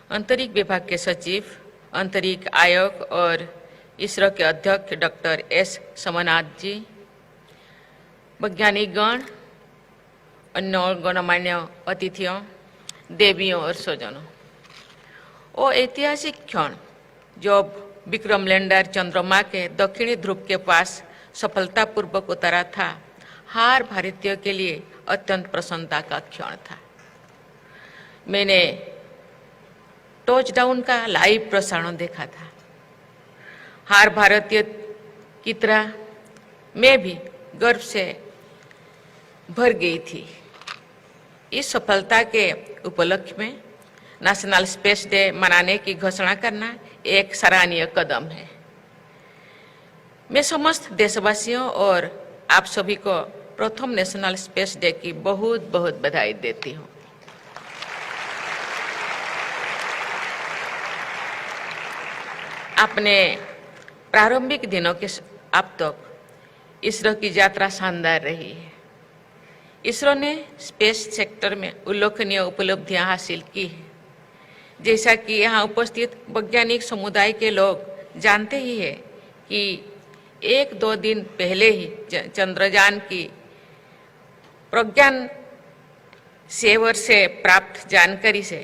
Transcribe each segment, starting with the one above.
अंतरिक्ष विभाग के सचिव, अंतरिक्ष आयोग और इसरो के अध्यक्ष डॉक्टर एस सोमनाथ जी, वैज्ञानिकगण, अन्य गणमान्य अतिथियों, देवियों और स्वजनों, वो ऐतिहासिक क्षण जब विक्रम लैंडर चंद्रमा के दक्षिणी ध्रुव के पास सफलतापूर्वक उतरा था, हर भारतीय के लिए अत्यंत प्रसन्नता का क्षण था। मैंने टचडाउन का लाइव प्रसारण देखा था। हर भारतीय की तरह मैं भी गर्व से भर गई थी। इस सफलता के उपलक्ष्य में नेशनल स्पेस डे मनाने की घोषणा करना एक सराहनीय कदम है। मैं समस्त देशवासियों और आप सभी को प्रथम नेशनल स्पेस डे की बहुत बहुत बधाई देती हूँ। अपने प्रारंभिक दिनों के अब तक इसरो की यात्रा शानदार रही है। इसरो ने स्पेस सेक्टर में उल्लेखनीय उपलब्धियां हासिल की हैं। जैसा कि यहाँ उपस्थित वैज्ञानिक समुदाय के लोग जानते ही हैं कि 1-2 दिन पहले ही चंद्रयान की प्रज्ञान सेवर से प्राप्त जानकारी से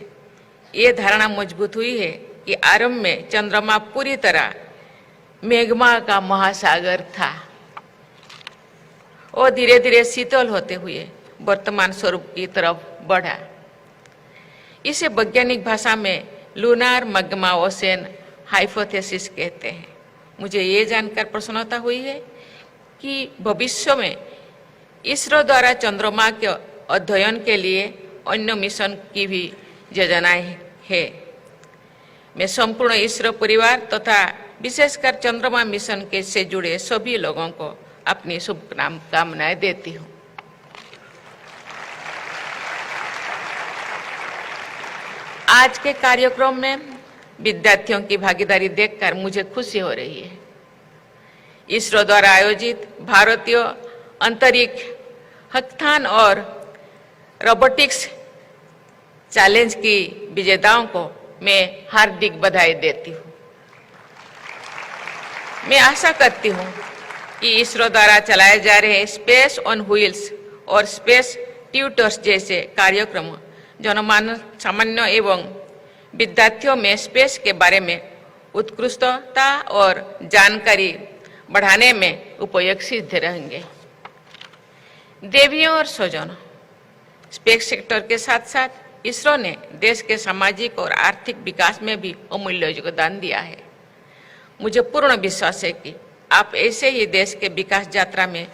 ये धारणा मजबूत हुई है कि आरंभ में चंद्रमा पूरी तरह मैग्मा का महासागर था और धीरे धीरे शीतल होते हुए वर्तमान स्वरूप की तरफ बढ़ा। इसे वैज्ञानिक भाषा में लूनार मैग्मा ओशन हाइपोथेसिस कहते हैं। मुझे ये जानकर प्रसन्नता हुई है कि भविष्य में इसरो द्वारा चंद्रमा के अध्ययन के लिए अन्य मिशन की भी योजनाएं है। मैं संपूर्ण इसरो परिवार तथा विशेषकर चंद्रमा मिशन के से जुड़े सभी लोगों को अपनी शुभकामनाएं देती हूँ। आज के कार्यक्रम में विद्यार्थियों की भागीदारी देखकर मुझे खुशी हो रही है। इसरो द्वारा आयोजित भारतीय अंतरिक्ष हैकाथॉन और रोबोटिक्स चैलेंज की विजेताओं को मैं हार्दिक बधाई देती हूँ। मैं आशा करती हूँ कि इसरो द्वारा चलाए जा रहे स्पेस ऑन व्हील्स और स्पेस ट्यूटर्स जैसे कार्यक्रम जनमानस सामान्य एवं विद्यार्थियों में स्पेस के बारे में उत्कृष्टता और जानकारी बढ़ाने में उपयोगी सिद्ध रहेंगे। देवियों और स्वजनों, स्पेस सेक्टर के साथ साथ इसरो ने देश के सामाजिक और आर्थिक विकास में भी अमूल्य योगदान दिया है। मुझे पूर्ण विश्वास है कि आप ऐसे ही देश के विकास यात्रा में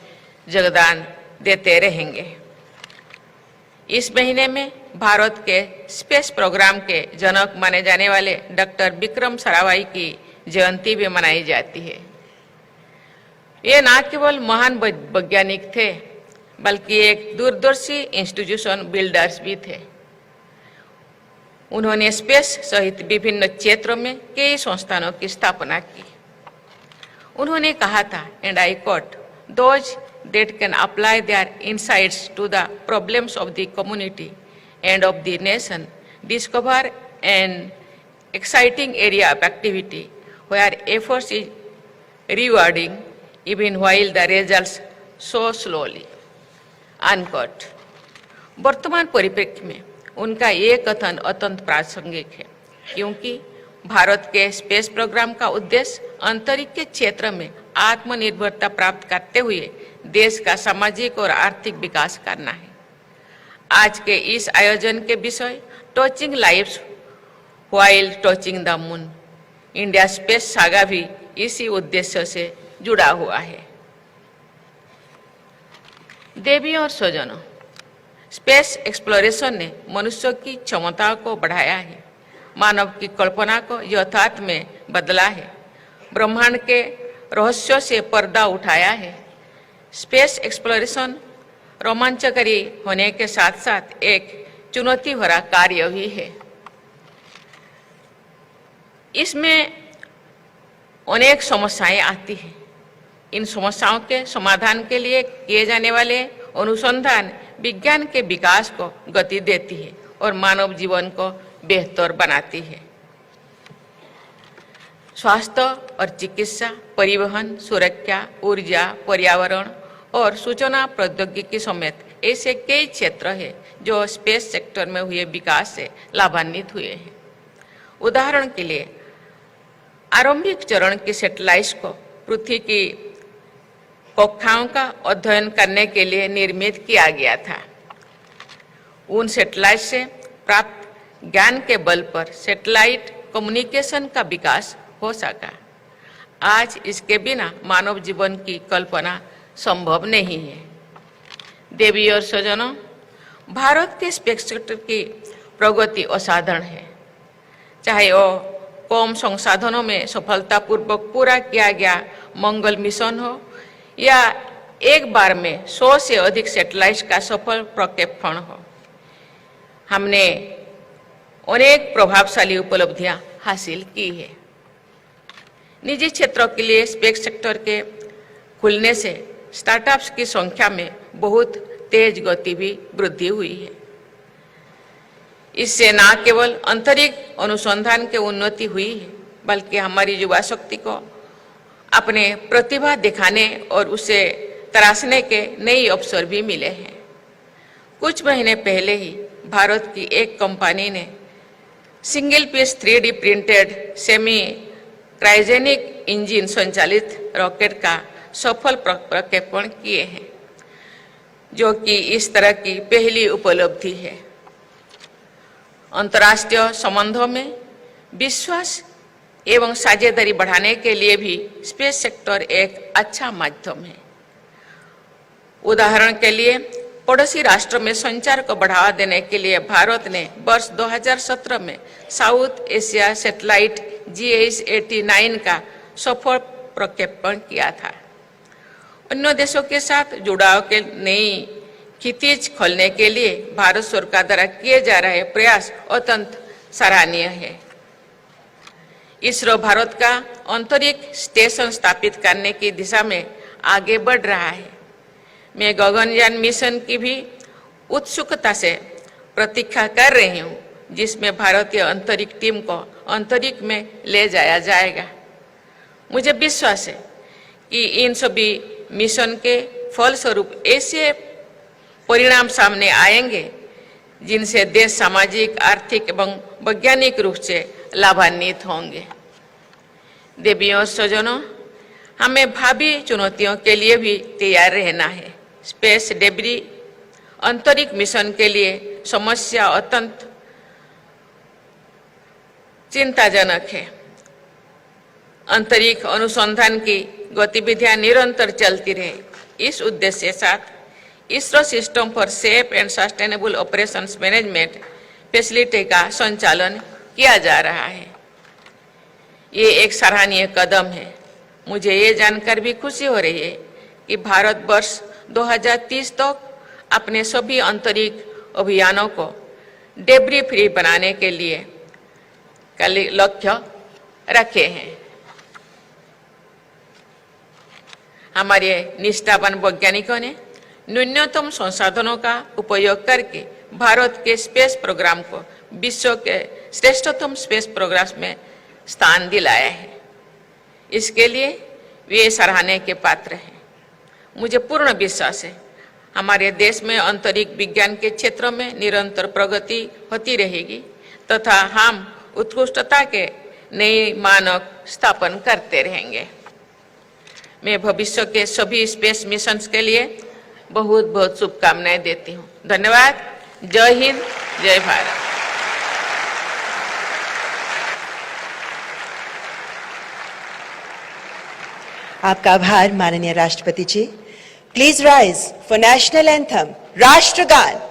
योगदान देते रहेंगे। इस महीने में भारत के स्पेस प्रोग्राम के जनक माने जाने वाले डॉक्टर विक्रम साराभाई की जयंती भी मनाई जाती है। ये न केवल महान वैज्ञानिक थे बल्कि एक दूरदर्शी इंस्टीट्यूशन बिल्डर्स भी थे। उन्होंने स्पेस सहित विभिन्न क्षेत्रों में कई संस्थानों की स्थापना की। उन्होंने कहा था, and I quote, "Those that can apply their insights to the problems of the community and of the nation discover an exciting area of activity where efforts is rewarding even while the results so slowly." Unquote. वर्तमान परिप्रेक्ष्य में उनका ये कथन अत्यंत प्रासंगिक है क्योंकि भारत के स्पेस प्रोग्राम का उद्देश्य अंतरिक्ष के क्षेत्र में आत्मनिर्भरता प्राप्त करते हुए देश का सामाजिक और आर्थिक विकास करना है। आज के इस आयोजन के विषय touching lives while touching the moon, India space saga भी इसी उद्देश्य से जुड़ा हुआ है। देवियों और स्वजनों, स्पेस एक्सप्लोरेशन ने मनुष्य की क्षमता को बढ़ाया है, मानव की कल्पना को यथार्थ में बदला है, ब्रह्मांड के रहस्यों से पर्दा उठाया है। स्पेस एक्सप्लोरेशन रोमांचकारी होने के साथ साथ एक चुनौती भरा कार्य भी है। इसमें अनेक समस्याएं आती हैं। इन समस्याओं के समाधान के लिए किए जाने वाले अनुसंधान विज्ञान के विकास को गति देती है और मानव जीवन को बेहतर बनाती है। स्वास्थ्य और चिकित्सा, परिवहन, सुरक्षा, ऊर्जा, पर्यावरण और सूचना प्रौद्योगिकी समेत ऐसे कई क्षेत्र हैं जो स्पेस सेक्टर में हुए विकास से लाभान्वित हुए हैं। उदाहरण के लिए आरंभिक चरण की सैटेलाइट्स को पृथ्वी की कक्षाओं का अध्ययन करने के लिए निर्मित किया गया था। उन सैटेलाइट से प्राप्त ज्ञान के बल पर सैटेलाइट कम्युनिकेशन का विकास हो सका। आज इसके बिना मानव जीवन की कल्पना संभव नहीं है। देवी और स्वजनों, भारत के स्पेस सेक्टर की प्रगति असाधारण है। चाहे वो कम संसाधनों में सफलतापूर्वक पूरा किया गया मंगल मिशन हो या एक बार में 100 से अधिक सैटेलाइट्स का सफल प्रक्षेपण हो, हमने अनेक प्रभावशाली उपलब्धियां हासिल की है। निजी क्षेत्रों के लिए स्पेस सेक्टर के खुलने से स्टार्टअप्स की संख्या में बहुत तेज गति भी वृद्धि हुई है। इससे न केवल अंतरिक्ष अनुसंधान की उन्नति हुई है, बल्कि हमारी युवा शक्ति को अपने प्रतिभा दिखाने और उसे तराशने के नए अवसर भी मिले हैं। कुछ महीने पहले ही भारत की एक कंपनी ने single piece 3D printed semi cryogenic engine संचालित रॉकेट का सफल प्रक्षेपण किए हैं, जो कि इस तरह की पहली उपलब्धि है। अंतर्राष्ट्रीय संबंधों में विश्वास एवं साझेदारी बढ़ाने के लिए भी स्पेस सेक्टर एक अच्छा माध्यम है। उदाहरण के लिए पड़ोसी राष्ट्र में संचार को बढ़ावा देने के लिए भारत ने वर्ष 2017 में साउथ एशिया सैटेलाइट GS-89 का सफल प्रक्षेपण किया था। अन्य देशों के साथ जुड़ाव के नई क्षितिज खोलने के लिए भारत सरकार द्वारा किए जा रहे प्रयास अत्यंत सराहनीय है। इसरो भारत का अंतरिक्ष स्टेशन स्थापित करने की दिशा में आगे बढ़ रहा है। मैं गगनयान मिशन की भी उत्सुकता से प्रतीक्षा कर रही हूँ, जिसमें भारतीय अंतरिक्ष टीम को अंतरिक्ष में ले जाया जाएगा। मुझे विश्वास है कि इन सभी मिशन के फलस्वरूप ऐसे परिणाम सामने आएंगे जिनसे देश सामाजिक, आर्थिक एवं वैज्ञानिक रूप से लाभान्वित होंगे। देवियों और स्वजनों, हमें भावी चुनौतियों के लिए भी तैयार रहना है। स्पेस डेब्री अंतरिक्ष मिशन के लिए समस्या अत्यंत चिंताजनक है। अंतरिक्ष अनुसंधान की गतिविधियां निरंतर चलती रहे, इस उद्देश्य के साथ ISRO system for safe and sustainable operations management facility का संचालन किया जा रहा है। ये एक सराहनीय कदम है। मुझे ये जानकर भी खुशी हो रही है कि भारत वर्ष 2030 तक अपने सभी अंतरिक्ष अभियानों को डेब्री फ्री बनाने के लिए लक्ष्य रखे हैं। हमारे निष्ठावान वैज्ञानिकों ने न्यूनतम संसाधनों का उपयोग करके भारत के स्पेस प्रोग्राम को विश्व के श्रेष्ठतम स्पेस प्रोग्राम में स्थान दिलाया है। इसके लिए वे सराहने के पात्र हैं। मुझे पूर्ण विश्वास है हमारे देश में अंतरिक्ष विज्ञान के क्षेत्र में निरंतर प्रगति होती रहेगी तथा हम उत्कृष्टता के नए मानक स्थापन करते रहेंगे। मैं भविष्य के सभी स्पेस मिशंस के लिए बहुत बहुत शुभकामनाएं देती हूँ। धन्यवाद। जय हिंद, जय भारत। आपका आभार माननीय राष्ट्रपति जी। Please rise for national anthem, राष्ट्रगान।